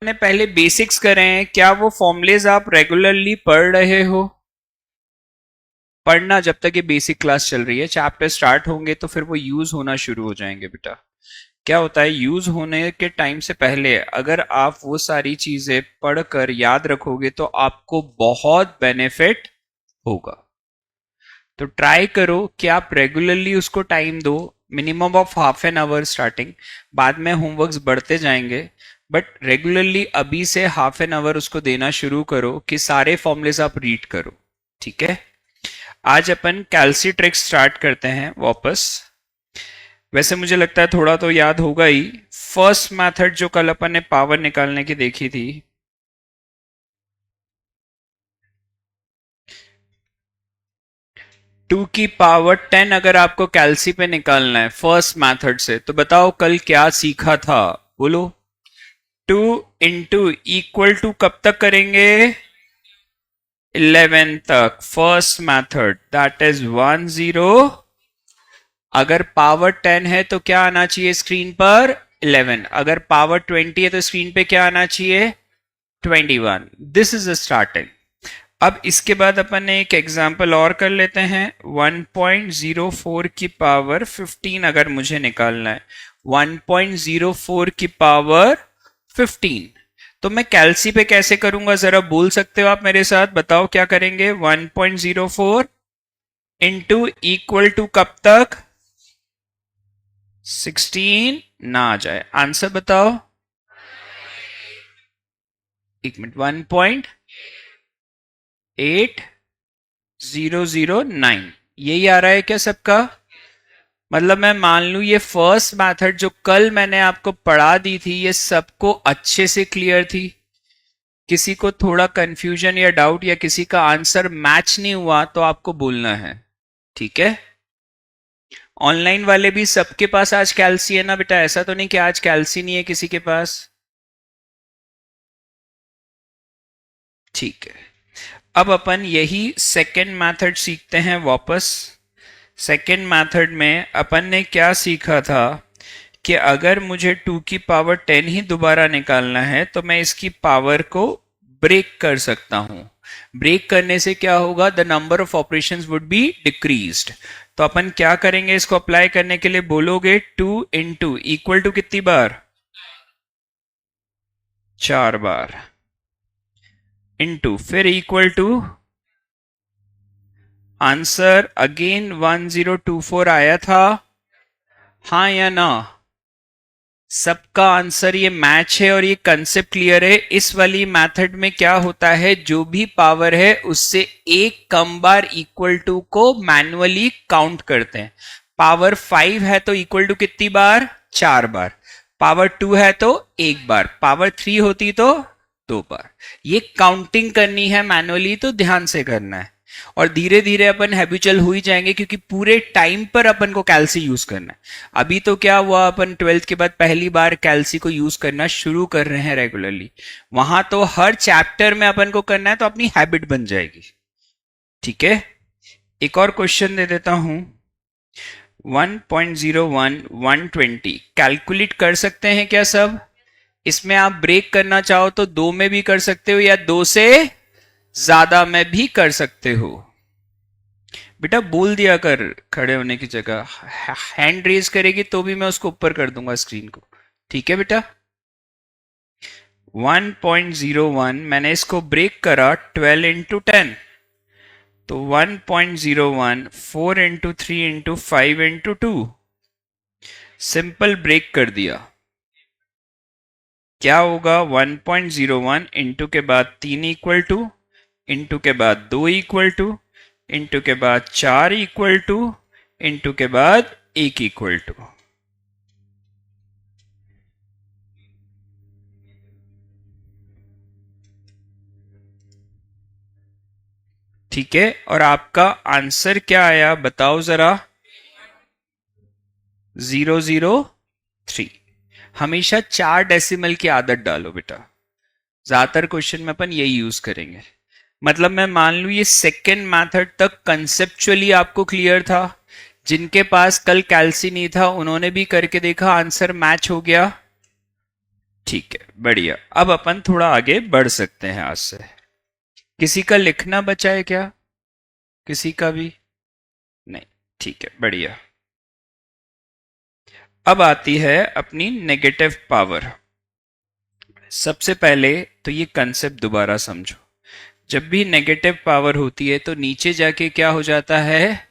ने पहले बेसिक्स करे हैं, क्या वो फॉर्मूलेज आप रेगुलरली पढ़ रहे हो? पढ़ना, जब तक ये बेसिक क्लास चल रही है, चैप्टर स्टार्ट होंगे तो फिर वो यूज होना शुरू हो जाएंगे बेटा। क्या होता है, यूज होने के टाइम से पहले अगर आप वो सारी चीजें पढ़कर याद रखोगे तो आपको बहुत बेनिफिट होगा। तो ट्राई करो कि आप रेगुलरली उसको टाइम दो, minimum of half an hour starting. बाद में होमवर्क्स बढ़ते जाएंगे, बट रेगुलरली अभी से हाफ एन आवर उसको देना शुरू करो कि सारे फॉर्मूलेस आप रीड करो। ठीक है, आज अपन कैल्सीट्रिक्स स्टार्ट करते हैं वापस। वैसे मुझे लगता है थोड़ा तो याद होगा ही। फर्स्ट मेथड जो कल अपन ने पावर निकालने की देखी थी, टू की पावर 10 अगर आपको कैल्सी पे निकालना है फर्स्ट मेथड से, तो बताओ कल क्या सीखा था? बोलो। 2 इंटू इक्वल टू कब तक करेंगे? 11 तक। First method that is 10। अगर पावर 10 है तो क्या आना चाहिए स्क्रीन पर? 11। अगर पावर 20 है तो स्क्रीन पे क्या आना चाहिए? 21। This is the starting. अब इसके बाद अपन ने एक एग्जाम्पल और कर लेते हैं। 1.04 की पावर 15 अगर मुझे निकालना है, 1.04 की पावर 15, तो मैं कैल्सी पे कैसे करूंगा? जरा बोल सकते हो आप मेरे साथ? बताओ क्या करेंगे। 1.04 इंटू इक्वल टू कब तक? 16 ना आ जाए, आंसर बताओ। एक मिनट, 1.8009 यही आ रहा है क्या सबका? मतलब मैं मान लू ये फर्स्ट मेथड जो कल मैंने आपको पढ़ा दी थी, ये सबको अच्छे से क्लियर थी? किसी को थोड़ा कंफ्यूजन या डाउट या किसी का आंसर मैच नहीं हुआ तो आपको बोलना है, ठीक है? ऑनलाइन वाले भी सबके पास आज कैल्सी है ना बेटा? ऐसा तो नहीं कि आज कैल्सी नहीं है किसी के पास? ठीक है, अब अपन यही सेकेंड मेथड सीखते हैं वापस। सेकेंड मेथड में अपन ने क्या सीखा था कि अगर मुझे 2 की पावर 10 ही दोबारा निकालना है तो मैं इसकी पावर को ब्रेक कर सकता हूं। ब्रेक करने से क्या होगा? The number of operations would be decreased. तो अपन क्या करेंगे इसको अप्लाई करने के लिए? बोलोगे 2 इंटू इक्वल टू कितनी बार? 4 बार। इंटू फिर इक्वल टू, आंसर अगेन 1024 आया था, हाँ या ना? सबका आंसर ये मैच है और ये कंसेप्ट क्लियर है। इस वाली मेथड में क्या होता है, जो भी पावर है उससे एक कम बार इक्वल टू को मैन्युअली काउंट करते हैं। पावर 5 है तो इक्वल टू कितनी बार? 4 बार। पावर 2 है तो 1 बार। पावर 3 होती तो 2 बार। ये काउंटिंग करनी है मैन्युअली, तो ध्यान से करना है। और धीरे धीरे अपन हैबिचुअल हो ही जाएंगे, क्योंकि पूरे टाइम पर अपन को कैल्सी यूज करना है। अभी तो क्या हुआ, अपन 12th के बाद पहली बार कैल्सी को यूज करना शुरू कर रहे हैं रेगुलरली। वहां तो हर चैप्टर में अपन को करना है, तो अपनी हैबिट बन जाएगी। ठीक है, एक और क्वेश्चन दे देता हूं। 1.01 120 कैलकुलेट कर सकते हैं क्या सब? इसमें आप ब्रेक करना चाहो तो 2 में भी कर सकते हो या 2 से ज्यादा में भी कर सकते हो। बेटा बोल दिया कर खड़े होने की जगह। हैंड रेज करेगी तो भी मैं उसको ऊपर कर दूंगा स्क्रीन को। ठीक है बेटा? 1.01 मैंने इसको ब्रेक करा 12 इंटू 10, तो 1.01 4 into 3 into 5 into 2, simple break कर दिया। क्या होगा? 1.01 इंटू के बाद 3 इक्वल टू, इंटू के बाद 2 इक्वल टू, इंटू के बाद 4 इक्वल टू, इंटू के बाद 1 इक्वल टू। ठीक है, और आपका आंसर क्या आया बताओ जरा? 003। हमेशा 4 डेसिमल की आदत डालो बेटा। ज्यादातर क्वेश्चन में अपन यही यूज करेंगे। मतलब मैं मान लू ये सेकेंड मेथड तक कंसेप्चुअली आपको क्लियर था। जिनके पास कल कैल्सी नहीं था उन्होंने भी करके देखा, आंसर मैच हो गया। ठीक है, बढ़िया। अब अपन थोड़ा आगे बढ़ सकते हैं आज से। किसी का लिखना बचा है क्या? किसी का भी नहीं? ठीक है, बढ़िया। अब आती है अपनी नेगेटिव पावर। सबसे पहले तो ये कंसेप्ट दोबारा समझो। जब भी नेगेटिव पावर होती है तो नीचे जाके क्या हो जाता है?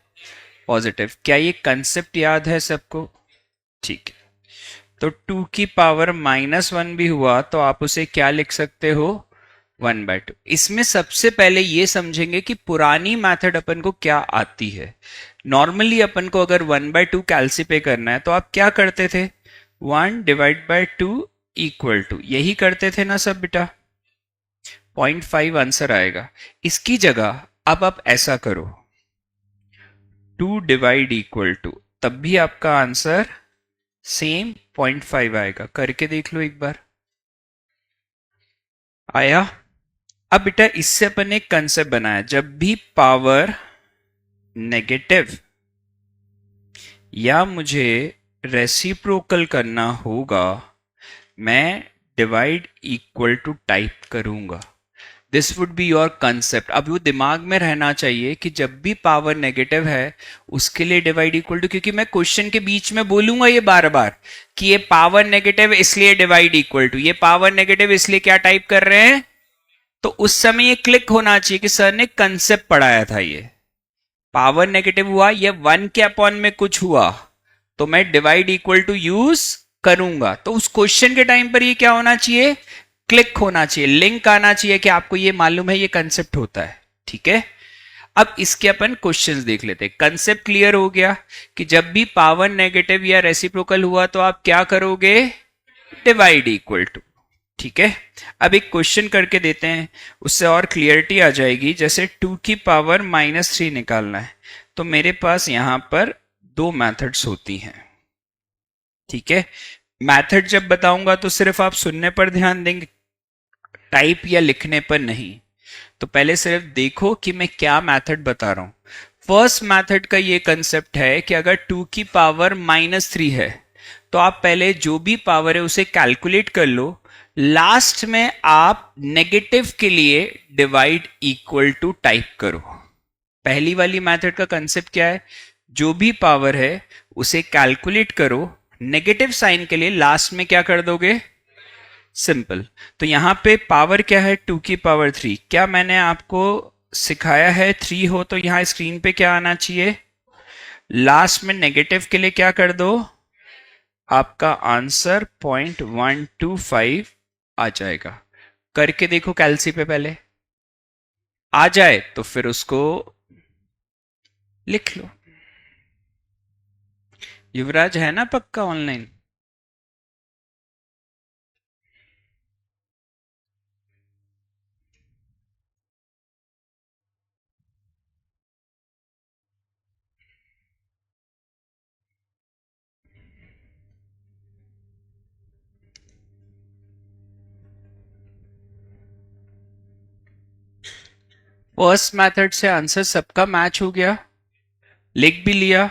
पॉजिटिव। क्या ये कंसेप्ट याद है सबको? ठीक है। तो 2 की पावर -1 भी हुआ तो आप उसे क्या लिख सकते हो? 1/2। इसमें सबसे पहले ये समझेंगे कि पुरानी मेथड अपन को क्या आती है। नॉर्मली अपन को अगर 1/2 कैल्सीफाई करना है तो आप क्या करते थे? 1/2 इक्वल टू, यही करते थे ना सब बेटा? 0.5 आंसर आएगा। इसकी जगह अब आप ऐसा करो, 2 डिवाइड इक्वल टू, तब भी आपका आंसर सेम 0.5 आएगा। करके देख लो एक बार। आया? अब बेटा इससे अपन ने एक कंसेप्ट बनाया, जब भी पावर नेगेटिव या मुझे रेसिप्रोकल करना होगा, मैं डिवाइड इक्वल टू टाइप करूंगा। This would be your concept. अब वो दिमाग में रहना चाहिए कि जब भी पावर नेगेटिव है उसके लिए डिवाइड इक्वल टू, क्योंकि मैं क्वेश्चन के बीच में बोलूंगा ये बार बार कि ये पावर नेगेटिव इसलिए डिवाइड इक्वल टू, ये पावर नेगेटिव इसलिए क्या टाइप कर रहे हैं। तो उस समय ये क्लिक होना चाहिए कि सर ने कंसेप्ट पढ़ाया था। ये पावर नेगेटिव हुआ, ये 1 के अपॉन में कुछ हुआ तो मैं डिवाइड इक्वल टू यूज करूंगा। तो उस क्वेश्चन के टाइम पर ये क्या होना चाहिए? क्लिक होना चाहिए, लिंक आना चाहिए कि आपको ये मालूम है ये कंसेप्ट होता है। ठीक है। अब इसके अपन क्वेश्चंस देख लेते हैं। कंसेप्ट क्लियर हो गया कि जब भी पावर नेगेटिव या रेसिप्रोकल हुआ तो आप क्या करोगे? Divide equal to. ठीक है। अब एक क्वेश्चन करके देते हैं, उससे और क्लियरिटी आ जाएगी। जैसे 2 की पावर -3 निकालना है तो मेरे पास यहां पर दो मेथड्स होती हैं। ठीक है। मेथड जब बताऊंगा तो सिर्फ आप सुनने पर ध्यान देंगे, टाइप या लिखने पर नहीं। तो पहले सिर्फ देखो कि मैं क्या मेथड बता रहा हूं। फर्स्ट मेथड का ये कंसेप्ट है कि अगर 2 की पावर -3 है तो आप पहले जो भी पावर है उसे कैलकुलेट कर लो, लास्ट में आप नेगेटिव के लिए डिवाइड इक्वल टू टाइप करो। पहली वाली मेथड का कंसेप्ट क्या है? जो भी पावर है उसे कैलकुलेट करो, नेगेटिव साइन के लिए लास्ट में क्या कर दोगे? सिंपल। तो यहां पे पावर क्या है? 2 की पावर 3। क्या मैंने आपको सिखाया है 3 हो तो यहां स्क्रीन पे क्या आना चाहिए? लास्ट में नेगेटिव के लिए क्या कर दो? आपका आंसर 0.125 आ जाएगा। करके देखो कैलसी पे, पहले आ जाए तो फिर उसको लिख लो। युवराज है ना पक्का ऑनलाइन? फर्स्ट मेथड से आंसर सबका मैच हो गया, लिख भी लिया।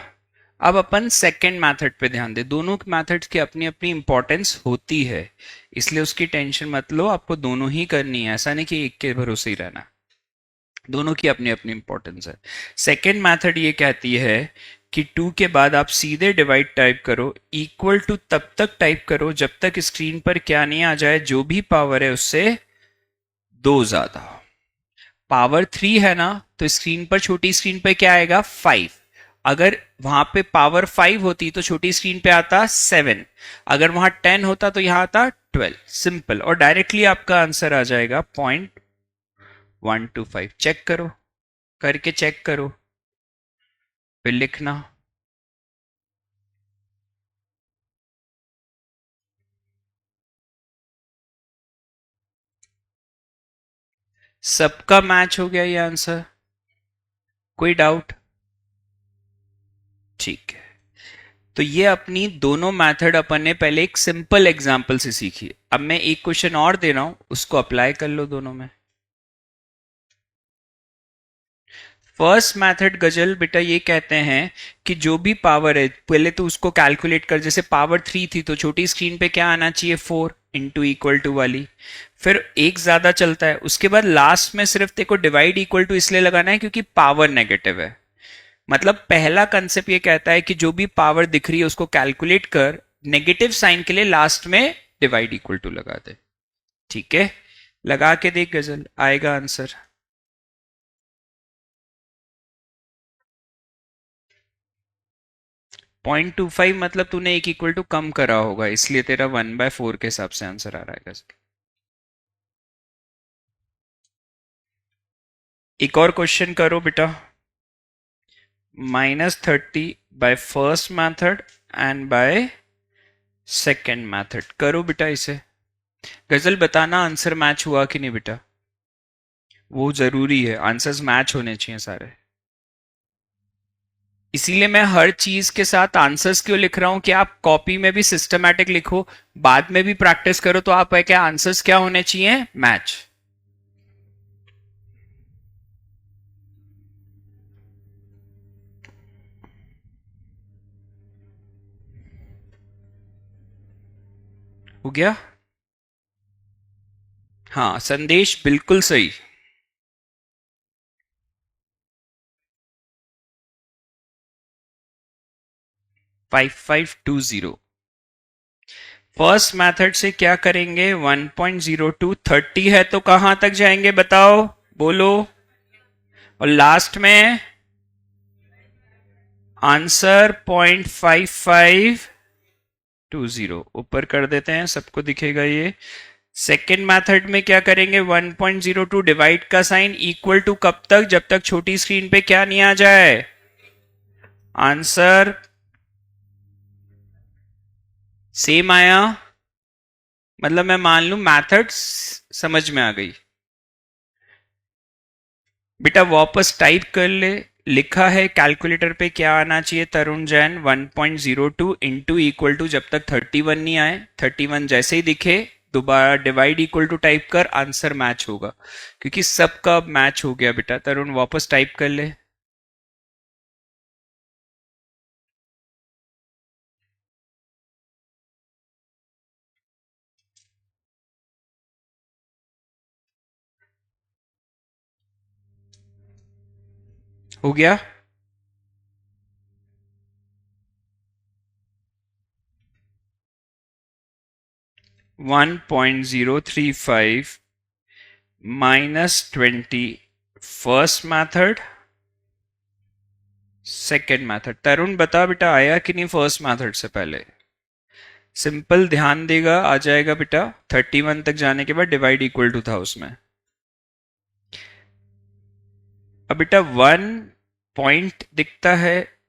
अब अपन सेकंड मेथड पे ध्यान दें। दोनों मेथड्स की अपनी अपनी इंपॉर्टेंस होती है, इसलिए उसकी टेंशन मत लो, आपको दोनों ही करनी है। ऐसा नहीं कि एक के भरोसे ही रहना, दोनों की अपनी अपनी इंपॉर्टेंस है। सेकंड मेथड ये कहती है कि 2 के बाद आप सीधे डिवाइड टाइप करो, इक्वल टू तब तक टाइप करो जब तक स्क्रीन पर क्या नहीं आ जाए, जो भी पावर है उससे 2 ज्यादा। पावर 3 है ना, तो स्क्रीन पर, छोटी स्क्रीन पर क्या आएगा? 5। अगर वहां पे पावर 5 होती तो छोटी स्क्रीन पे आता 7। अगर वहां 10 होता तो यहां आता 12। सिंपल। और डायरेक्टली आपका आंसर आ जाएगा 0.125। चेक करो, करके चेक करो, फिर लिखना। सबका मैच हो गया ये आंसर? कोई डाउट? ठीक है। तो ये अपनी दोनों मेथड अपन ने पहले एक सिंपल एग्जांपल से सीखी। अब मैं एक क्वेश्चन और दे रहा हूं, उसको अप्लाई कर लो दोनों में। फर्स्ट मेथड गजल बेटा ये कहते हैं कि जो भी पावर है पहले तो उसको कैलकुलेट कर। जैसे पावर 3 थी तो छोटी स्क्रीन पे क्या आना चाहिए? 4। इंटू इक्वल टू वाली, फिर एक ज्यादा चलता है, उसके बाद लास्ट में सिर्फ तेको डिवाइड इक्वल टू इसलिए लगाना है क्योंकि पावर नेगेटिव है। मतलब पहला कंसेप्ट ये कहता है कि जो भी पावर दिख रही है उसको कैलकुलेट कर, नेगेटिव साइन के लिए लास्ट में डिवाइड इक्वल टू लगा दे। ठीक है, लगा के देख गजल, आएगा आंसर। पॉइंट टू फाइव मतलब तूने एक इक्वल टू कम करा होगा, इसलिए तेरा 1/4 के हिसाब से आंसर आ रहा है गजल। एक और क्वेश्चन करो बेटा। -30 by first method and by second method, करो बेटा इसे। गजल बताना आंसर मैच हुआ कि नहीं बेटा, वो जरूरी है, आंसर्स मैच होने चाहिए सारे। इसीलिए मैं हर चीज के साथ आंसर्स क्यों लिख रहा हूं कि आप कॉपी में भी सिस्टमैटिक लिखो, बाद में भी प्रैक्टिस करो, तो आप क्या आंसर्स क्या होने चाहिए, मैच। हो गया? हाँ, संदेश बिल्कुल सही। Five five two zero. First method से क्या करेंगे, 1.02 30 है तो कहां तक जाएंगे बताओ, बोलो। और लास्ट में आंसर 0.5520 ऊपर कर देते हैं, सबको दिखेगा ये। सेकेंड मेथड में क्या करेंगे, 1.02 डिवाइड का साइन इक्वल टू कब तक, जब तक छोटी स्क्रीन पे क्या नहीं आ जाए, आंसर सेम आया। मतलब मैं मान लू मेथड समझ में आ गई। बेटा वापस टाइप कर ले, लिखा है कैलकुलेटर पे क्या आना चाहिए तरुण जैन, 1.02 इंटू इक्वल टू, जब तक 31 नहीं आए, 31 जैसे ही दिखे दोबारा डिवाइड इक्वल टू टाइप कर, आंसर मैच होगा, क्योंकि सबका अब मैच हो गया। बेटा तरुण वापस टाइप कर ले। हो गया? -1.035 -20 फर्स्ट मैथड, सेकेंड मैथड। तरुण बता बेटा आया कि नहीं फर्स्ट मैथड से पहले, सिंपल ध्यान देगा, आ जाएगा बेटा। 31 तक जाने के बाद डिवाइड इक्वल टू था उसमें। अब बेटा 1 पॉइंट दिखता है,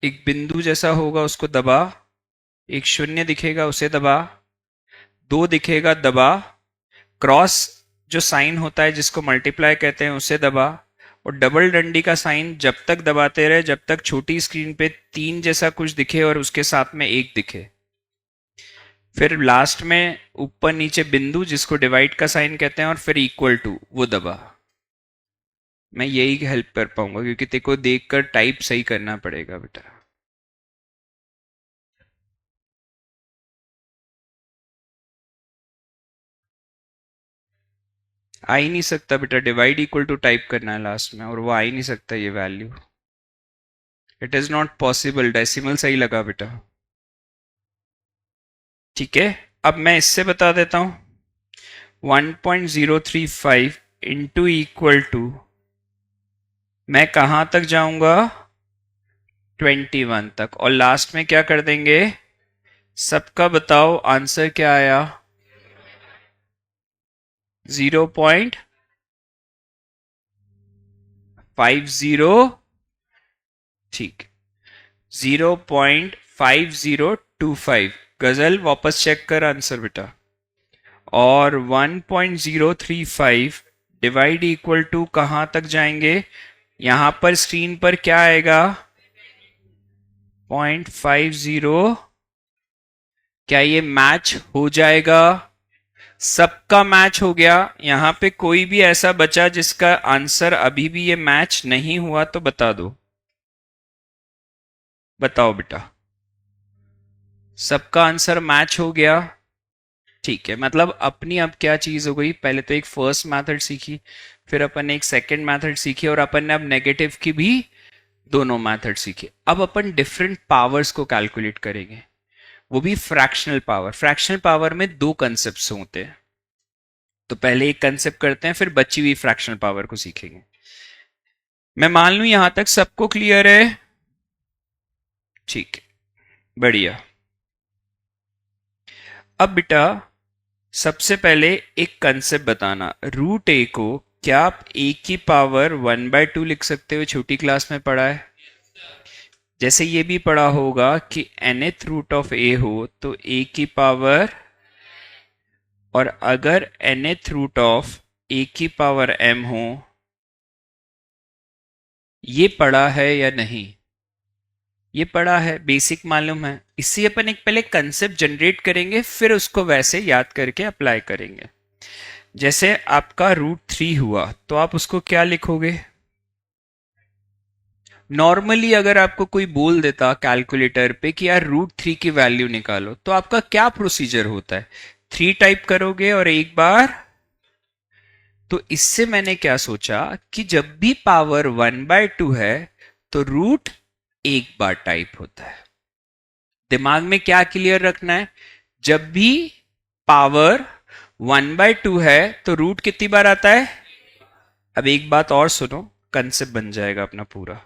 एक बिंदु जैसा होगा उसको दबा, एक शून्य दिखेगा उसे दबा, 2 दिखेगा दबा, क्रॉस जो साइन होता है जिसको मल्टीप्लाई कहते हैं उसे दबा, और डबल डंडी का साइन जब तक दबाते रहे जब तक छोटी स्क्रीन पे 3 जैसा कुछ दिखे और उसके साथ में 1 दिखे। फिर लास्ट में ऊपर नीचे बिंदु जिसको डिवाइड का साइन कहते हैं, और फिर इक्वल टू वो दबा। मैं यही हेल्प कर पाऊंगा क्योंकि तेरे को देखकर टाइप सही करना पड़ेगा बेटा। आ ही नहीं सकता बेटा, डिवाइड इक्वल टू टाइप करना है लास्ट में, और वो आ ही नहीं सकता ये value, it is not possible. Decimal सही लगा बेटा। ठीक है, अब मैं इससे बता देता हूं, 1.035 इंटू इक्वल टू, मैं कहां तक जाऊंगा, 21 तक, और लास्ट में क्या कर देंगे, सबका बताओ आंसर क्या आया, 0.50। ठीक, 0.5025। गजल वापस चेक कर आंसर बेटा। और 1.035 डिवाइड इक्वल टू कहां तक जाएंगे, यहां पर स्क्रीन पर क्या आएगा, 0.50। क्या ये मैच हो जाएगा, सबका मैच हो गया। यहां पे कोई भी ऐसा बचा जिसका आंसर अभी भी ये मैच नहीं हुआ तो बता दो, बताओ बेटा। सबका आंसर मैच हो गया, ठीक है, मतलब अपनी अब क्या चीज हो गई, पहले तो एक फर्स्ट मेथड सीखी, फिर अपन ने एक सेकंड मेथड सीखी, और अपन ने अब नेगेटिव की भी दोनों मेथड सीखे। अब अपन डिफरेंट पावर्स को कैलकुलेट करेंगे, वो भी फ्रैक्शनल पावर। फ्रैक्शनल पावर में दो कंसेप्ट होते हैं, तो पहले एक कंसेप्ट करते हैं, फिर बची हुई फ्रैक्शनल पावर को सीखेंगे। मैं मान लूं यहां तक सबको क्लियर है? ठीक है, बढ़िया। अब बेटा सबसे पहले एक कंसेप्ट बताना, रूट ए को क्या आप ए की पावर 1/2 लिख सकते हो? छोटी क्लास में पढ़ा है। जैसे ये भी पढ़ा होगा कि nth रूट ऑफ ए हो तो ए की पावर, और अगर nth रूट ऑफ ए की पावर m हो, ये पढ़ा है या नहीं? ये पढ़ा है, बेसिक मालूम है। इससे अपन एक पहले कंसेप्ट जनरेट करेंगे, फिर उसको वैसे याद करके अप्लाई करेंगे। जैसे आपका रूट 3 हुआ तो आप उसको क्या लिखोगे? नॉर्मली अगर आपको कोई बोल देता कैलकुलेटर पे कि यार रूट 3 की वैल्यू निकालो, तो आपका क्या प्रोसीजर होता है? 3 टाइप करोगे और एक बार। तो इससे मैंने क्या सोचा कि जब भी पावर 1/2 है तो रूट एक बार टाइप होता है। दिमाग में क्या क्लियर रखना है? जब भी पावर 1/2 है तो रूट कितनी बार आता है? अब एक बात और सुनो, कंसेप्ट बन जाएगा अपना पूरा।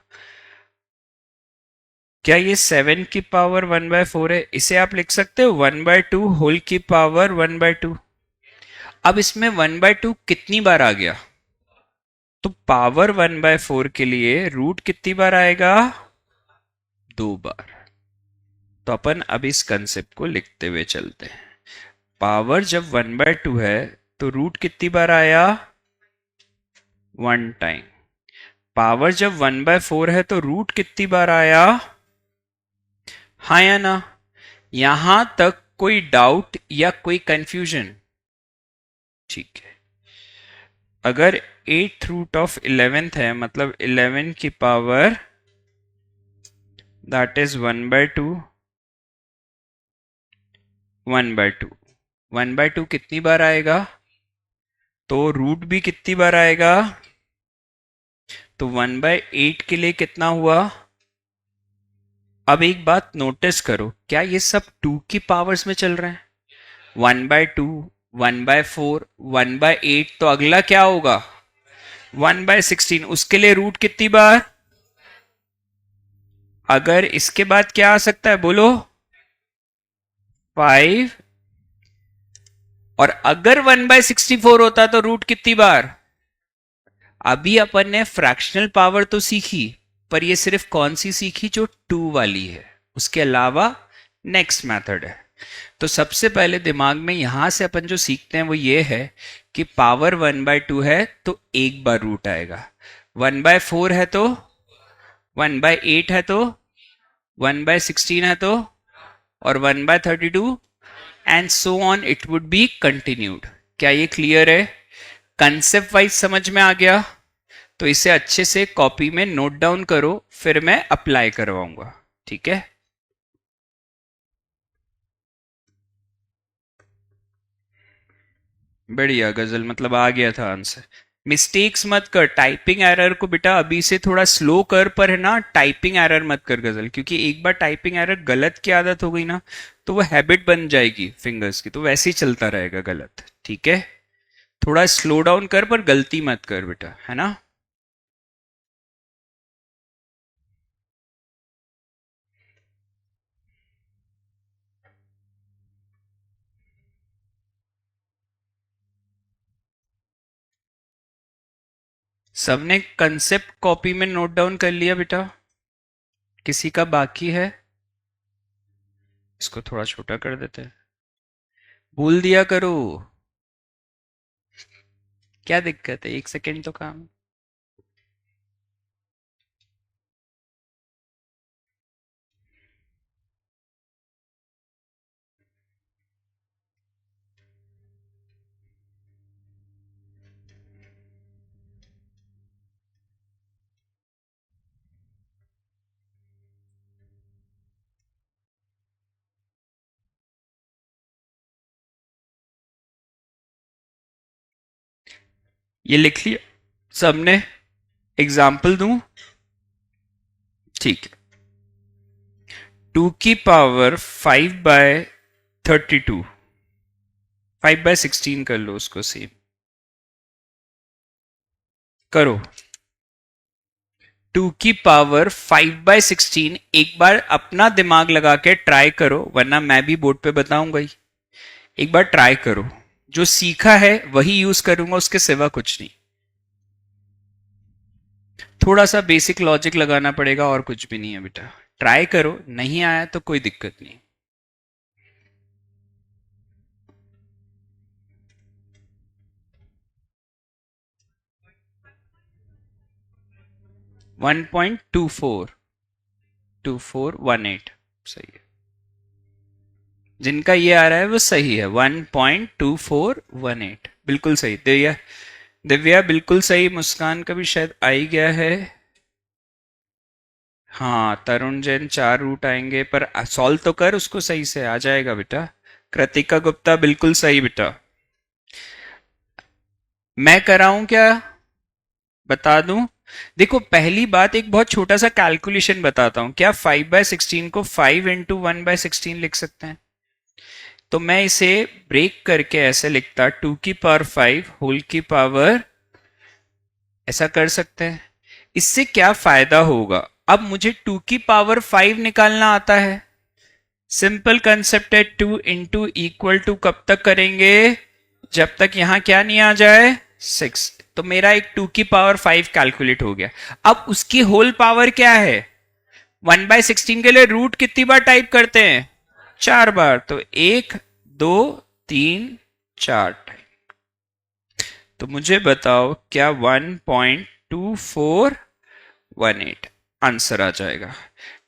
क्या ये 7 की पावर 1/4 है? इसे आप लिख सकते हो 1/2 होल की पावर 1/2। अब इसमें 1/2 कितनी बार आ गया? तो पावर 1/4 के लिए रूट कितनी बार आएगा? 2 बार। तो अपन अब इस कंसेप्ट को लिखते हुए चलते हैं। पावर जब 1/2 है तो रूट कितनी बार आया? 1 टाइम। पावर जब 1/4 है तो रूट कितनी बार आया? हाँ या ना? यहां तक कोई डाउट या कोई कंफ्यूजन? ठीक है। अगर 8 रूट ऑफ 11th है, मतलब 11 की पावर दैट इज 1/2। 1/2, 1/2 कितनी बार आएगा? तो रूट भी कितनी बार आएगा? तो 1/8 के लिए कितना हुआ? अब एक बात नोटिस करो, क्या ये सब 2 की पावर्स में चल रहे हैं? 1/2, 1/4, 1/8, तो अगला क्या होगा? 1/16। उसके लिए रूट कितनी बार? अगर इसके बाद क्या आ सकता है बोलो? 5। और अगर 1/64 होता तो रूट कितनी बार? अभी अपन ने फ्रैक्शनल पावर तो सीखी, पर ये सिर्फ कौन सी सीखी? जो 2 वाली है। उसके अलावा नेक्स्ट मेथड है। तो सबसे पहले दिमाग में यहां से अपन जो सीखते हैं वो ये है कि पावर 1/2 है तो एक बार रूट आएगा, 1/4 है तो, 1/8 है तो, 1/16 है तो, और 1/32, and so on it would be continued. क्या ये क्लियर है? कंसेप्ट वाइज समझ में आ गया? तो इसे अच्छे से कॉपी में नोट डाउन करो, फिर मैं अप्लाई करवाऊंगा। ठीक है? बढ़िया गजल, मतलब आ गया था आंसर। मिस्टेक्स मत कर, टाइपिंग एरर को बेटा अभी से थोड़ा स्लो कर, पर है ना टाइपिंग एरर मत कर गजल, क्योंकि एक बार टाइपिंग एरर गलत की आदत हो गई ना, तो वो हैबिट बन जाएगी फिंगर्स की, तो वैसे ही चलता रहेगा गलत। ठीक है? थोड़ा स्लो डाउन कर, पर गलती मत कर बेटा, है ना? सबने कंसेप्ट कॉपी में नोट डाउन कर लिया बेटा? किसी का बाकी है? इसको थोड़ा छोटा कर देते हैं। भूल दिया करो। क्या दिक्कत है, 1 सेकेंड तो काम। ये लिख लिया सबने? एग्जाम्पल दूं? ठीक है, 2 की पावर 5/32, 5/16 कर लो उसको, सेम करो। 2 की पावर 5/16 एक बार अपना दिमाग लगा के ट्राई करो, वरना मैं भी बोर्ड पे बताऊंगा ही। एक बार ट्राई करो, जो सीखा है वही यूज करूंगा, उसके सिवा कुछ नहीं। थोड़ा सा बेसिक लॉजिक लगाना पड़ेगा और कुछ भी नहीं है बेटा। ट्राई करो, नहीं आया तो कोई दिक्कत नहीं। 1.2418 सही है। जिनका ये आ रहा है वो सही है, 1.2418 बिल्कुल सही। दिव्या, दिव्या बिल्कुल सही। मुस्कान का भी शायद आ ही गया है। हाँ, तरुण जैन 4 रूट आएंगे, पर सॉल्व तो कर उसको सही से, आ जाएगा बेटा। कृतिका गुप्ता बिल्कुल सही बेटा। मैं कराऊं क्या? बता दूं? देखो, पहली बात एक बहुत छोटा सा कैलकुलेशन बताता हूं। क्या 5/16 को 5 इंटू 1/16 लिख सकते हैं? तो मैं इसे ब्रेक करके ऐसे लिखता, 2 की पावर 5 होल की पावर, ऐसा कर सकते हैं। इससे क्या फायदा होगा? अब मुझे 2 की पावर 5 निकालना आता है। सिंपल कंसेप्ट है, 2 इंटू इक्वल टू कब तक करेंगे? जब तक यहां क्या नहीं आ जाए, 6। तो मेरा एक 2 की पावर 5 कैलकुलेट हो गया। अब उसकी होल पावर क्या है? 1/16 के लिए रूट कितनी बार टाइप करते हैं? 4 बार। तो 1 2 3 4 टाइप। तो मुझे बताओ क्या 1.2418 आंसर आ जाएगा?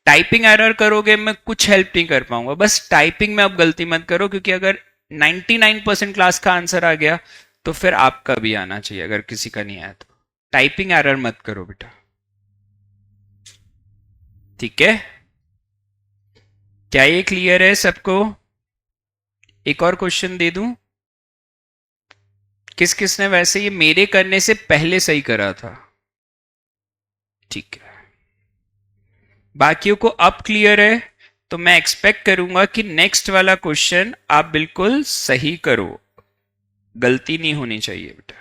टाइपिंग एरर करोगे मैं कुछ हेल्प नहीं कर पाऊंगा। बस टाइपिंग में अब गलती मत करो, क्योंकि अगर 99% क्लास का आंसर आ गया तो फिर आपका भी आना चाहिए, अगर किसी का नहीं आया तो। टाइपिंग एरर मत करो बेटा, ठीक है? क्या ये क्लियर है सबको? एक और क्वेश्चन दे दूं? किस किस ने वैसे ये मेरे करने से पहले सही करा था? ठीक है, बाकियों को अब क्लियर है, तो मैं एक्सपेक्ट करूंगा कि नेक्स्ट वाला क्वेश्चन आप बिल्कुल सही करो, गलती नहीं होनी चाहिए बेटा।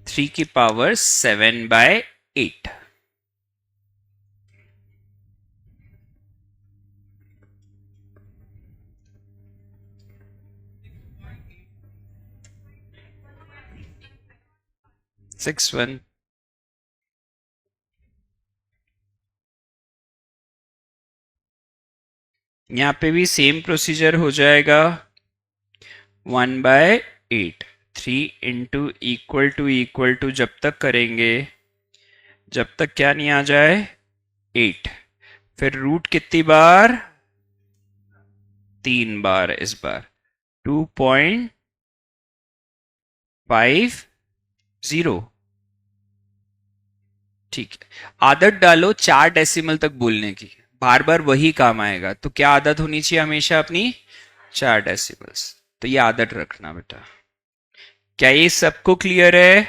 थ्री की पावर 7/8, सिक्स वन। यहां पे भी सेम प्रोसीजर हो जाएगा, 1/8। 3 इंटू इक्वल टू जब तक करेंगे जब तक क्या नहीं आ जाए, 8। फिर रूट कितनी बार? 3 बार। इस बार 2.50। ठीक है, आदत डालो 4 डेसिमल तक बोलने की, बार बार वही काम आएगा। तो क्या आदत होनी चाहिए हमेशा अपनी? 4 डेसिमल्स। तो ये आदत रखना बेटा। क्या ये सबको क्लियर है?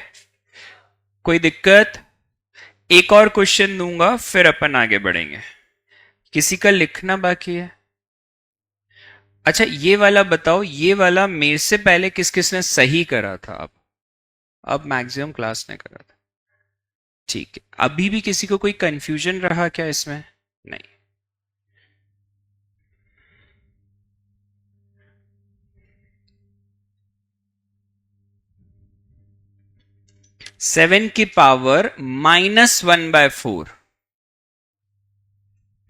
कोई दिक्कत? एक और क्वेश्चन दूंगा फिर अपन आगे बढ़ेंगे। किसी का लिखना बाकी है? अच्छा, ये वाला बताओ, ये वाला मेरे से पहले किस किस ने सही करा था? अब मैक्सिमम क्लास ने करा था। ठीक है, अभी भी किसी को कोई कंफ्यूजन रहा क्या इसमें? नहीं। 7 की पावर -1/4।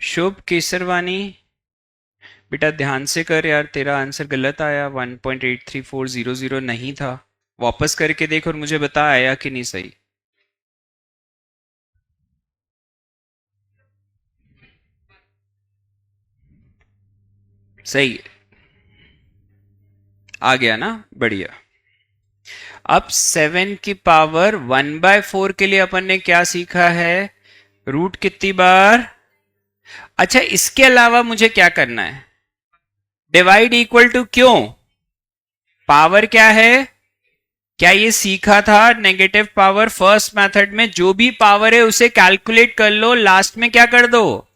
शुभ केसरवानी बेटा ध्यान से कर यार, तेरा आंसर गलत आया, 1.83400 नहीं था। वापस करके देख और मुझे बता आया कि नहीं सही। सही है, आ गया ना? बढ़िया। अब 7 की पावर 1/4 के लिए अपन ने क्या सीखा है? रूट कितनी बार? अच्छा, इसके अलावा मुझे क्या करना है? डिवाइड इक्वल टू क्यों? पावर क्या है? क्या ये सीखा था नेगेटिव पावर फर्स्ट मेथड में? जो भी पावर है उसे कैलकुलेट कर लो, लास्ट में क्या कर दो,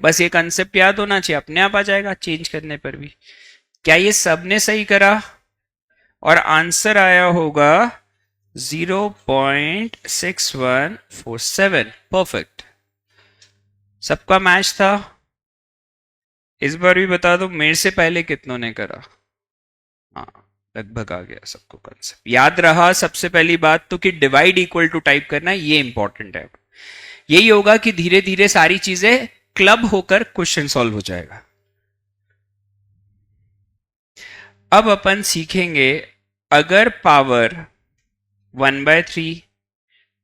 बस ये कंसेप्ट याद होना चाहिए, अपने आप आ जाएगा चेंज करने पर भी। क्या ये सबने सही करा? और आंसर आया होगा 0.6147। परफेक्ट, सबका मैच था। इस बार भी बता दो मेरे से पहले कितनों ने करा? हाँ, लगभग आ गया सबको कंसेप्ट याद रहा। सबसे पहली बात तो कि डिवाइड इक्वल टू टाइप करना, ये इंपॉर्टेंट है। यही होगा कि धीरे धीरे सारी चीजें क्लब होकर क्वेश्चन सॉल्व हो जाएगा। अब अपन सीखेंगे अगर पावर 1/3,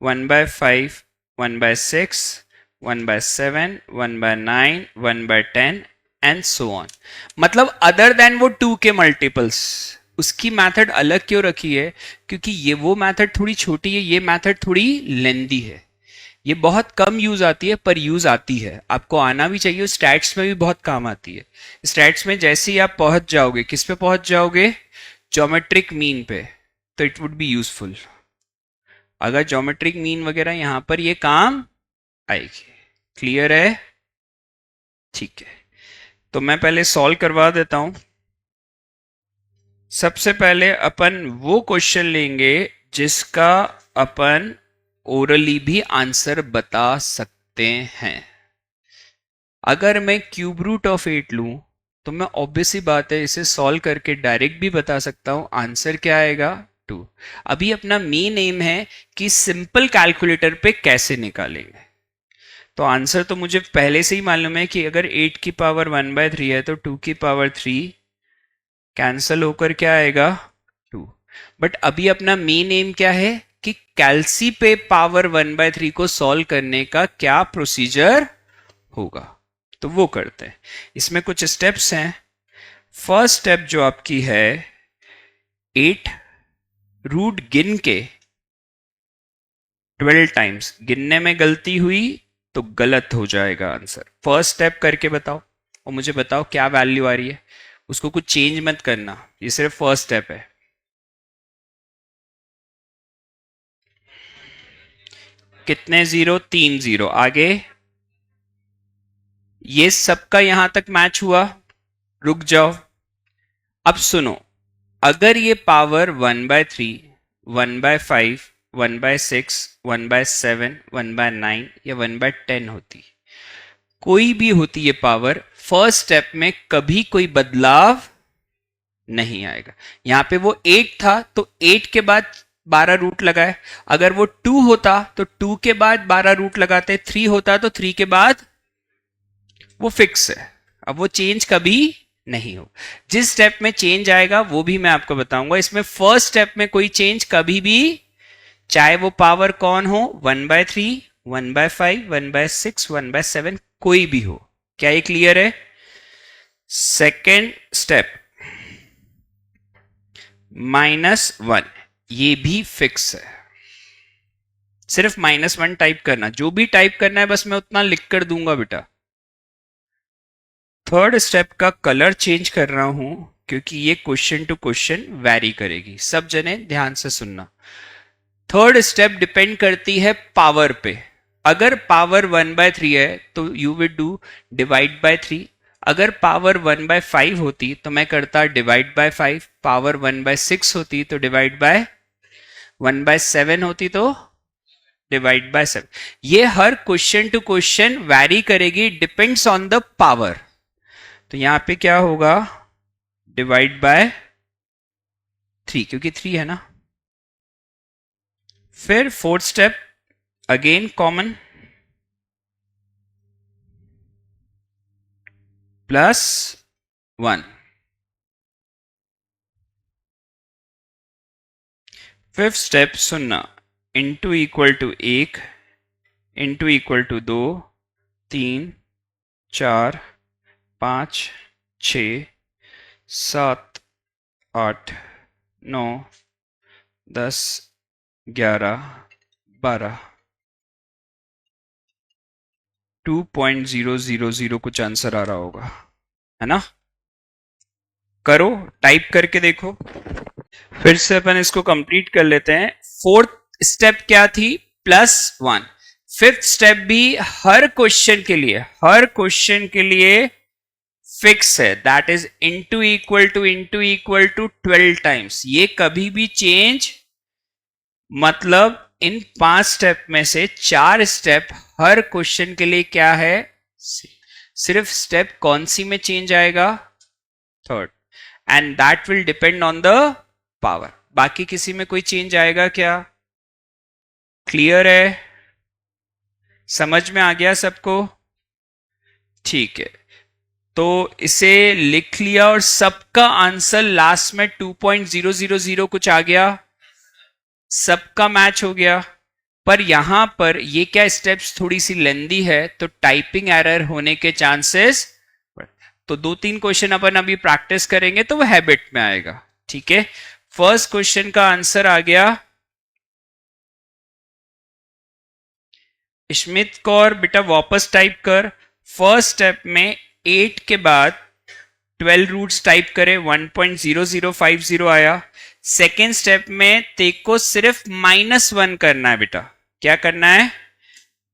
1/5, 1/6, 1/7, 1/9, 1/10 एंड सो ऑन, मतलब अदर देन वो 2 के मल्टीपल्स, उसकी मेथड अलग क्यों रखी है? क्योंकि ये वो मेथड थोड़ी छोटी है, ये मेथड थोड़ी लेंदी है। ये बहुत कम यूज आती है पर यूज आती है, आपको आना भी चाहिए। स्टैट्स में भी बहुत काम आती है। स्टैट्स में जैसे ही आप पहुंच जाओगे, किस पे पहुंच जाओगे? ज्योमेट्रिक मीन पे, तो इट वुड बी यूजफुल। अगर ज्योमेट्रिक मीन वगैरह यहां पर ये काम आएगी। क्लियर है? ठीक है, तो मैं पहले सॉल्व करवा देता हूं। सबसे पहले अपन वो क्वेश्चन लेंगे जिसका अपन ओरली भी आंसर बता सकते हैं। अगर मैं क्यूब रूट ऑफ 8 लूं तो मैं ऑब्वियस ही बात है इसे सॉल्व करके डायरेक्ट भी बता सकता हूं। आंसर क्या आएगा? 2। अभी अपना मेन एम है कि सिंपल कैलकुलेटर पे कैसे निकालेंगे। तो आंसर तो मुझे पहले से ही मालूम है कि अगर 8 की पावर 1/3 है तो 2 की पावर 3 कैंसल होकर क्या आएगा? 2। बट अभी अपना मेन एम क्या है कि कैलसी पे पावर 1/3 को सॉल्व करने का क्या प्रोसीजर होगा, तो वो करते हैं। इसमें कुछ स्टेप्स हैं। फर्स्ट स्टेप जो आपकी है, 8 रूट गिन के 12 टाइम्स, गिनने में गलती हुई तो गलत हो जाएगा आंसर। फर्स्ट स्टेप करके बताओ और मुझे बताओ क्या वैल्यू आ रही है। उसको कुछ चेंज मत करना, ये सिर्फ फर्स्ट स्टेप है। कितने जीरो? 3 जीरो। आगे ये सबका यहां तक मैच हुआ? रुक जाओ, अब सुनो। अगर ये पावर 1/3, 1/5, 1/6, 1/7, 1/9 या 1/10 होती, कोई भी होती ये पावर, फर्स्ट स्टेप में कभी कोई बदलाव नहीं आएगा। यहां पे वो 8 था तो 8 के बाद 12 रूट लगाए। अगर वो 2 होता तो 2 के बाद 12 रूट लगाते। 3 होता तो 3 के बाद, वो फिक्स है। अब वो चेंज कभी नहीं हो। जिस स्टेप में चेंज आएगा वो भी मैं आपको बताऊंगा। इसमें फर्स्ट स्टेप में कोई चेंज कभी भी, चाहे वो पावर कौन हो, 1/3, 1/5, 1/6, 1/7, कोई भी हो। क्या ये क्लियर है? सेकेंड स्टेप, -1, ये भी फिक्स है। सिर्फ -1 टाइप करना, जो भी टाइप करना है बस मैं उतना लिख कर दूंगा बेटा। थर्ड स्टेप का कलर चेंज कर रहा हूं क्योंकि ये क्वेश्चन टू क्वेश्चन वैरी करेगी। सब जने ध्यान से सुनना। थर्ड स्टेप डिपेंड करती है पावर पे। अगर पावर 1/3 है तो you will do divide by 3। अगर पावर 1/5 होती तो मैं करता डिवाइड बाय 5। पावर 1/6 होती तो डिवाइड बाय, 1/7 होती तो डिवाइड बाय 7। ये हर क्वेश्चन टू क्वेश्चन वैरी करेगी, डिपेंड्स ऑन द पावर। तो यहां पे क्या होगा? डिवाइड बाय 3, क्योंकि 3 है ना। फिर fourth step, again common, +1। Fifth step सुनना, into equal to 1, into equal to 2, 3, 4, 5, 6, 7, 8, 9, 10, 11, 12, 2.000 कुछ आंसर आ रहा होगा, है ना? करो, टाइप करके देखो। फिर से अपन इसको कंप्लीट कर लेते हैं। फोर्थ स्टेप क्या थी? +1। फिफ्थ स्टेप भी हर क्वेश्चन के लिए फिक्स है, that is into equal to 12 times. ये कभी भी चेंज, मतलब इन 5 स्टेप में से 4 स्टेप हर क्वेश्चन के लिए क्या है? सिर्फ स्टेप कौन सी में चेंज आएगा? Third. And that will depend on the power. बाकी किसी में कोई चेंज आएगा क्या? क्लियर है? समझ में आ गया सबको? ठीक है, तो इसे लिख लिया और सबका आंसर लास्ट में 2.000 कुछ आ गया, सबका मैच हो गया। पर यहां पर ये क्या स्टेप्स थोड़ी सी लेंदी है, तो टाइपिंग एरर होने के चांसेस, तो 2-3 क्वेश्चन अपन अभी प्रैक्टिस करेंगे तो वो हैबिट में आएगा। ठीक है, फर्स्ट क्वेश्चन का आंसर आ गया। स्मिथ कौर बेटा वापस टाइप कर। फर्स्ट स्टेप में 8 के बाद 12 रूट्स टाइप करे, 1.0050 आया। सेकेंड स्टेप में तेको सिर्फ -1 करना है बेटा। क्या करना है?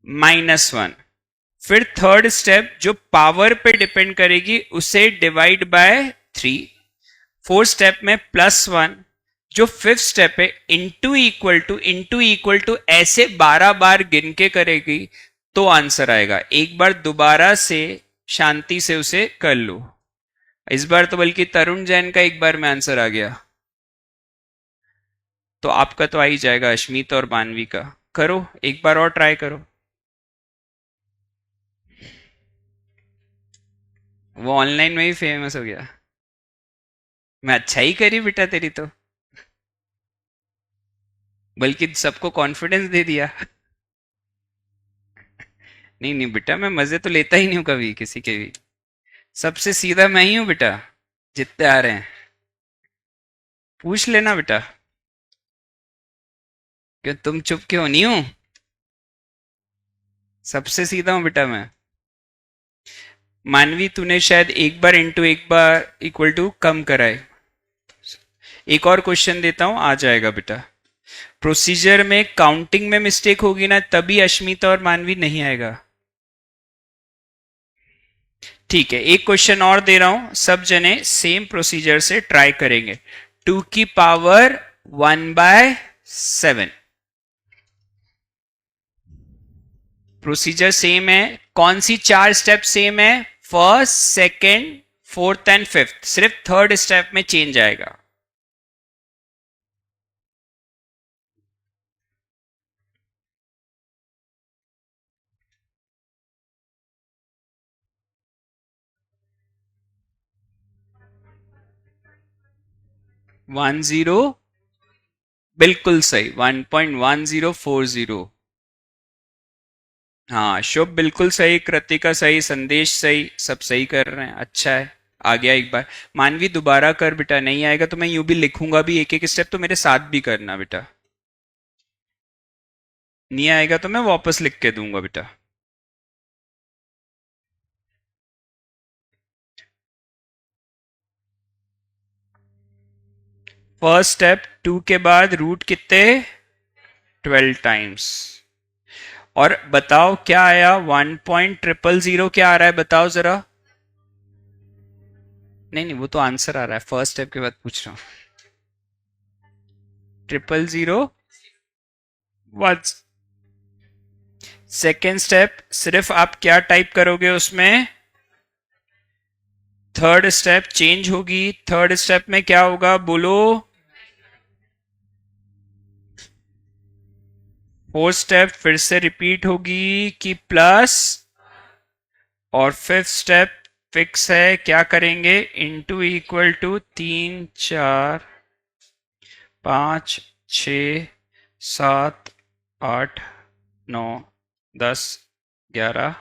-1। फिर थर्ड स्टेप जो पावर पे डिपेंड करेगी उसे डिवाइड बाय 3। फोर्थ स्टेप में +1। जो फिफ्थ स्टेप है इंटू इक्वल टू ऐसे 12 बार गिन के करेगी तो आंसर आएगा। एक बार दोबारा से शांति से उसे कर लो। इस बार तो बल्कि तरुण जैन का एक बार में आंसर आ गया, तो आपका तो आ ही जाएगा, अश्मित और मानवी का। करो एक बार और ट्राई करो। वो ऑनलाइन में ही फेमस हो गया। मैं अच्छा ही करी बेटा तेरी तो, बल्कि सबको कॉन्फिडेंस दे दिया। नहीं नहीं बेटा, मैं मजे तो लेता ही नहीं हूं कभी किसी के भी। सबसे सीधा मैं ही हूं बेटा, जितने आ रहे हैं। पूछ लेना बेटा। क्यों तुम चुप क्यों नहीं हो? सबसे सीधा हूं बेटा मैं। मानवी तूने शायद एक बार इंटू एक बार इक्वल टू कम कराए। एक और क्वेश्चन देता हूं, आ जाएगा बेटा। प्रोसीजर में काउंटिंग में मिस्टेक होगी ना, तभी अश्मिता और मानवी नहीं आएगा। ठीक है, एक क्वेश्चन और दे रहा हूं, सब जने सेम प्रोसीजर से ट्राई करेंगे। 2 की पावर 1/7। प्रोसीजर सेम है। कौन सी 4 स्टेप सेम है? First, second, fourth and fifth. सिर्फ थर्ड स्टेप में चेंज आएगा। वन जीरो, बिल्कुल सही, 1.1040। हाँ शुभ बिल्कुल सही, कृतिका सही, संदेश सही, सब सही कर रहे हैं, अच्छा है। आ गया एक बार। मानवी दोबारा कर बेटा, नहीं आएगा तो मैं यूं भी लिखूंगा भी एक एक स्टेप, तो मेरे साथ भी करना बेटा। नहीं आएगा तो मैं वापस लिख के दूंगा बेटा। फर्स्ट स्टेप 2 के बाद रूट कितने? 12 टाइम्स। और बताओ क्या आया? 1.000 क्या आ रहा है बताओ जरा। नहीं नहीं, वो तो आंसर आ रहा है, फर्स्ट स्टेप के बाद पूछ रहा हूं। 000 1। सेकेंड स्टेप सिर्फ आप क्या टाइप करोगे उसमें? थर्ड स्टेप चेंज होगी। थर्ड स्टेप में क्या होगा बोलो? फोर्थ स्टेप फिर से रिपीट होगी कि प्लस, और फिफ्थ स्टेप फिक्स है, क्या करेंगे? Into equal to 3 4 5 6 7 8 9 10 11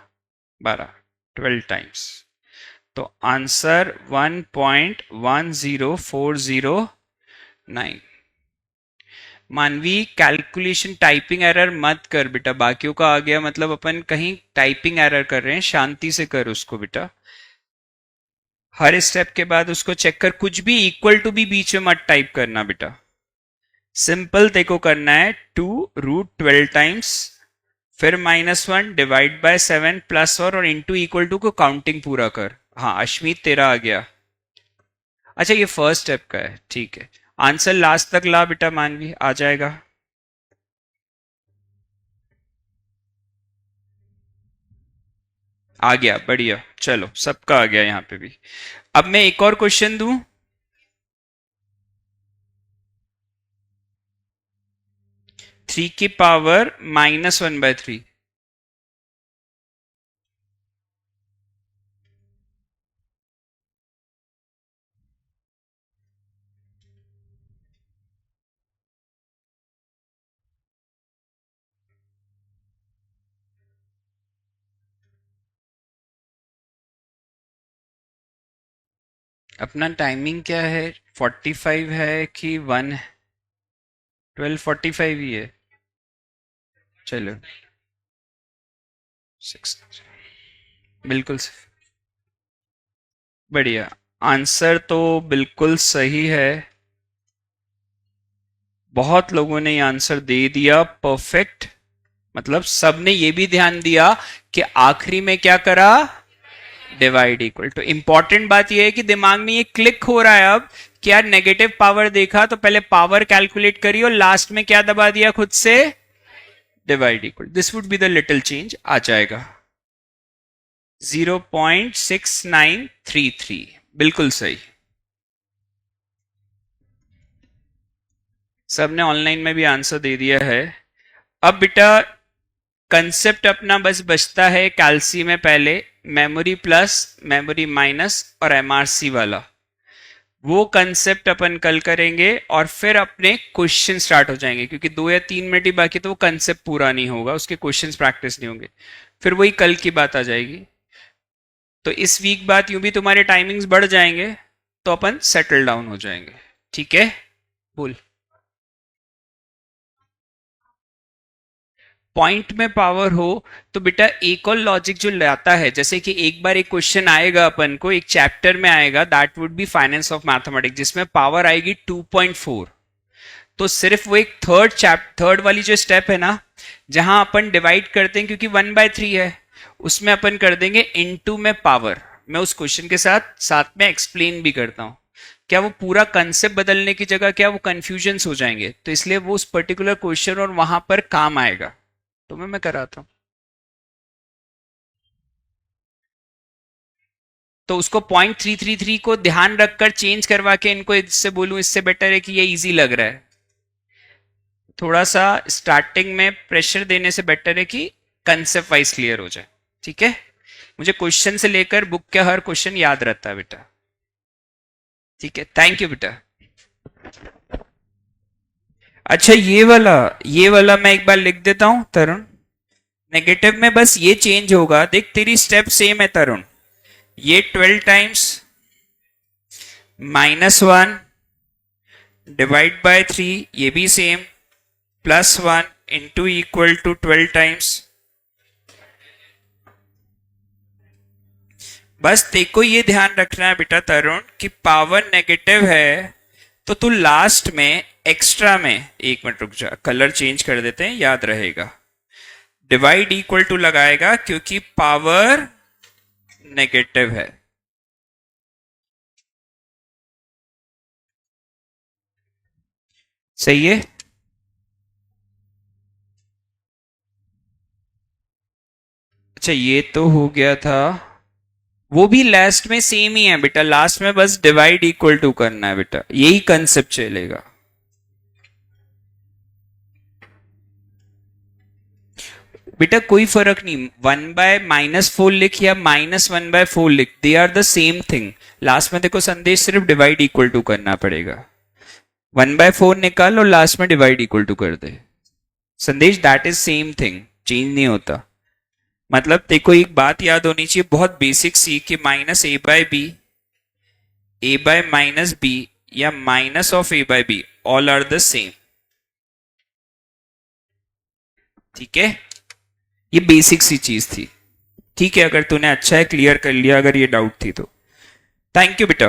12, 12 times. तो आंसर 1.10409। मानवी कैलकुलेशन टाइपिंग एरर मत कर बेटा, बाकियों का आ गया मतलब अपन कहीं टाइपिंग एरर कर रहे हैं, शांति से कर उसको बेटा। हर स्टेप के बाद उसको चेक कर, कुछ भी इक्वल टू भी बीच में मत टाइप करना बेटा। सिंपल तेको करना है 2√12 टाइम्स, फिर -1 डिवाइड बाय 7 प्लस और इंटू इक्वल टू को काउंटिंग पूरा कर। हाँ अश्मीत तेरा आ गया। अच्छा ये फर्स्ट स्टेप का है, ठीक है। आंसर लास्ट तक ला बेटा, मानवी आ जाएगा। आ गया, बढ़िया, चलो सबका आ गया यहाँ पे भी। अब मैं एक और क्वेश्चन दूं। 3 की पावर -1/3। अपना टाइमिंग क्या है, 45 है कि 1 है? 12:45 ही है। चलो 6, बिल्कुल बढ़िया। आंसर तो बिल्कुल सही है, बहुत लोगों ने ये आंसर दे दिया, परफेक्ट। मतलब सबने ये भी ध्यान दिया कि आखिरी में क्या करा, डिवाइड इक्वल टू। इंपॉर्टेंट बात यह है कि दिमाग में ये क्लिक हो रहा है अब कि यार नेगेटिव पावर देखा तो पहले पावर कैलकुलेट करी और लास्ट में क्या दबा दिया खुद से, divide equal. This would be the little change, आ जाएगा 0.6933, बिल्कुल सही। सबने ऑनलाइन में भी आंसर दे दिया है। अब बेटा कंसेप्ट अपना बस बचता है कैल्सी में, पहले मेमोरी प्लस, मेमोरी माइनस और एमआरसी वाला। वो कंसेप्ट अपन कल करेंगे और फिर अपने क्वेश्चन स्टार्ट हो जाएंगे, क्योंकि 2 या 3 मिनट ही बाकी, तो वो कंसेप्ट पूरा नहीं होगा, उसके क्वेश्चंस प्रैक्टिस नहीं होंगे, फिर वही कल की बात आ जाएगी। तो इस वीक बाद यूं भी तुम्हारे टाइमिंग्स बढ़ जाएंगे, तो अपन सेटल डाउन हो जाएंगे, ठीक है। बोल। पॉइंट में पावर हो तो बेटा एक और लॉजिक जो लाता है, जैसे कि एक बार एक क्वेश्चन आएगा अपन को एक चैप्टर में आएगा, that would be finance of mathematics, जिसमें पावर आएगी 2.4। तो सिर्फ वो एक थर्ड वाली जो स्टेप है ना, जहां अपन डिवाइड करते हैं, क्योंकि 1/3 है, उसमें अपन कर देंगे इनटू में पावर। मैं उस क्वेश्चन के साथ साथ में एक्सप्लेन भी करता हूं, क्या वो पूरा कंसेप्ट बदलने की जगह क्या वो कंफ्यूजन हो जाएंगे, तो इसलिए वो उस पर्टिकुलर क्वेश्चन और वहां पर काम आएगा, तो मैं कराता हूं। तो उसको 0.333 को ध्यान रखकर चेंज करवा के इनको इससे बोलूं, इससे बेटर है कि ये इजी लग रहा है। थोड़ा सा स्टार्टिंग में प्रेशर देने से बेटर है कि कंसेप्ट वाइज क्लियर हो जाए, ठीक है। मुझे क्वेश्चन से लेकर बुक का हर क्वेश्चन याद रहता है बेटा, ठीक है। थैंक यू बेटा। अच्छा ये वाला मैं एक बार लिख देता हूं तरुण। नेगेटिव में बस ये चेंज होगा, देख तेरी स्टेप सेम है तरुण, ये 12 टाइम्स -1 डिवाइड बाय 3, ये भी same, +1 into equal to 12 times. बस तेको ये ध्यान रखना है बेटा तरुण कि पावर नेगेटिव है, तो तू लास्ट में एक्स्ट्रा में, एक मिनट रुक जा, कलर चेंज कर देते हैं, याद रहेगा, डिवाइड इक्वल टू लगाएगा, क्योंकि पावर नेगेटिव है। सही है। अच्छा ये तो हो गया था, वो भी लास्ट में सेम ही है बेटा, लास्ट में बस डिवाइड इक्वल टू करना है बेटा, यही कंसेप्ट चलेगा। बेटा कोई फर्क नहीं, 1/-4 लिख या -1/4 लिख, they are the same thing. Last में देखो संदेश, सिर्फ डिवाइड इक्वल टू करना पड़ेगा, 1/4 निकाल और लास्ट में डिवाइड इक्वल टू कर दे। संदेश that is same thing, change नहीं होता। मतलब देखो एक बात याद होनी चाहिए, बहुत बेसिक सी, कि -a/b, a/-b या -(a/b) all are the same, ठीक है। ये बेसिक सी चीज थी, ठीक है। अगर तूने अच्छा है क्लियर कर लिया, अगर ये डाउट थी तो थैंक यू बेटा।